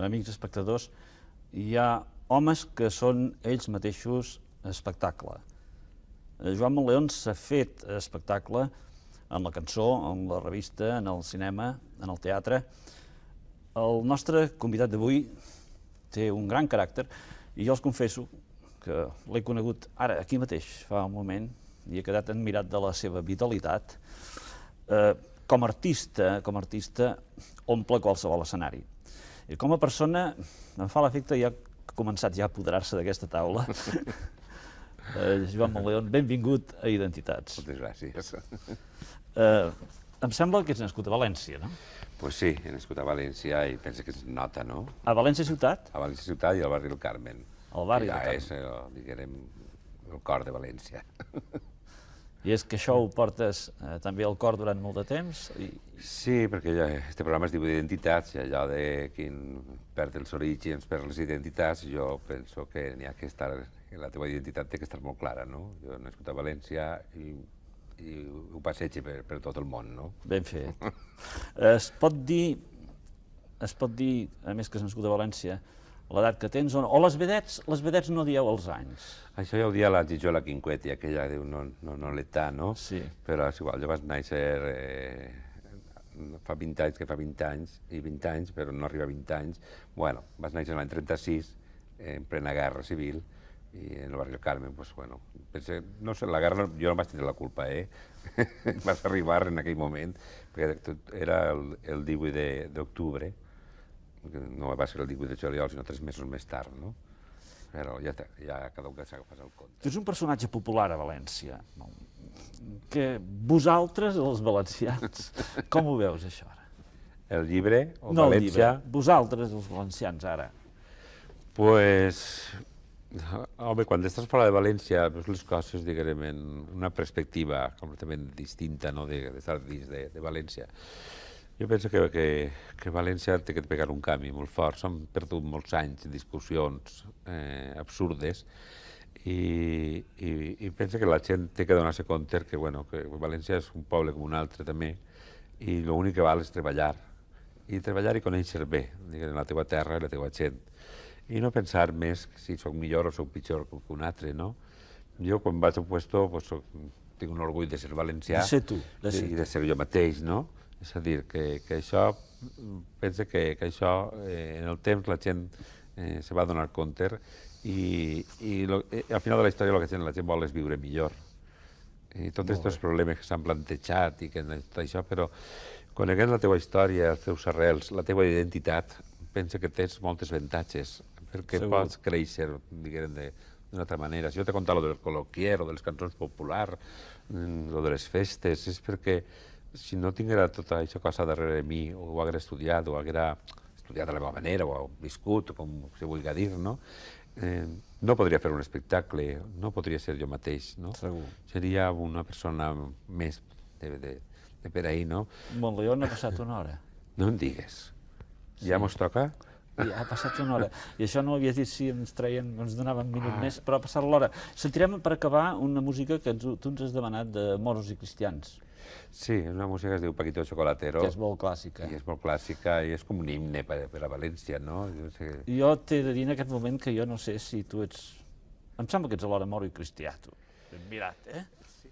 amics espectadors, hi ha homes que són ells mateixos espectacle. Joan Monleón s'ha fet espectacle en la cançó, en la revista, en el cinema, en el teatre. El nostre convidat d'avui té un gran caràcter i jo els confesso que l'he conegut ara, aquí mateix, fa un moment, i he quedat admirat de la seva vitalitat. Com a artista, omple qualsevol escenari. I com a persona, em fa l'efecte ja que ha començat ja a apoderar-se d'aquesta taula. Joan Monleón, benvingut a Identitats. Moltes gràcies. Em sembla que ets nascut a València, no? Pues sí, he nascut a València i penso que es nota, no? A València ciutat? A València ciutat i al barri del Carmen. Al barri del Carmen. Ja és, diguem, el cor de València. I és que això ho portes també al cor durant molt de temps? Sí, perquè aquest programa es diu Identitats, i allò de qui perd els orígens, perd les identitats, jo penso que n'hi ha que estar, la teva identitat té que estar molt clara, no? Jo he nascut a València i ho passegi per tot el món, no? Ben fet. Es pot dir, a més que has nascut a València, l'edat que tens, o les vedets no dieu els anys. Això ja ho dia la Gijola Quinquetti, aquella diu no l'età, no? Sí. Però és igual, jo vaig néixer fa 20 anys, que fa 20 anys, i 20 anys, però no arriba a 20 anys. Bueno, vaig néixer l'any 36, en plena guerra civil, i en el barri del Carmen, doncs, bueno, pensé, no sé, la guerra jo no vaig tenir la culpa, Vaig arribar en aquell moment, perquè era el 18 d'octubre, no va ser el 18 de juliol, sinó 3 mesos més tard, no? Però ja cada un que s'agafés el compte. Tu ets un personatge popular a València. Que vosaltres, els valencians, com ho veus, això, ara? El llibre, o no València... No el llibre, vosaltres, els valencians, ara. Pues, home, quan estàs fora de València, veus les coses, diguem, en una perspectiva completament distinta, no?, d'estar dins de València. Jo penso que València té que pegar un canvi molt fort. S'han perdut molts anys en discussions absurdes i penso que la gent té que donar-se compte que València és un poble com un altre també i l'únic que val és treballar i conèixer bé la teva terra i la teva gent i no pensar més si soc millor o soc pitjor que un altre, no? Jo quan vaig a un puesto tinc un orgull de ser valencià i de ser jo mateix, no? És a dir, que això, penso que això, en el temps la gent se va donar compte i al final de la història el que la gent vol és viure millor. I tots aquests problemes que s'han plantejat i tot això, però coneguent la teva història, els teus arrels, la teva identitat, penso que tens moltes avantatges, perquè pots créixer, diguem, d'una altra manera. Si jo t'he contat lo del col·loquier, o de les cançons populars, o de les festes, és perquè si no tinguera tota aquesta cosa darrere de mi, o ho haguera estudiat, o haguera estudiat de la meva manera, o viscut, com se vulgui dir, no? No podria fer un espectacle, no podria ser jo mateix, no? Segur. Seria una persona més de per ahí, no? Monleón ha passat una hora. No em digues. Ja mos toca? Ja ha passat una hora. I això no ho havies dit si ens donaven un minut més, però ha passat l'hora. Sentirem per acabar una música que tu ens has demanat de moros i cristians. Sí, és una música que es diu Paquito Chocolatero. Que és molt clàssica. I és molt clàssica i és com un himne per a València, no? Jo t'he de dir en aquest moment que jo no sé si tu ets... Em sembla que ets alhora moro i cristià, tu. Ben mirat, eh? Sí.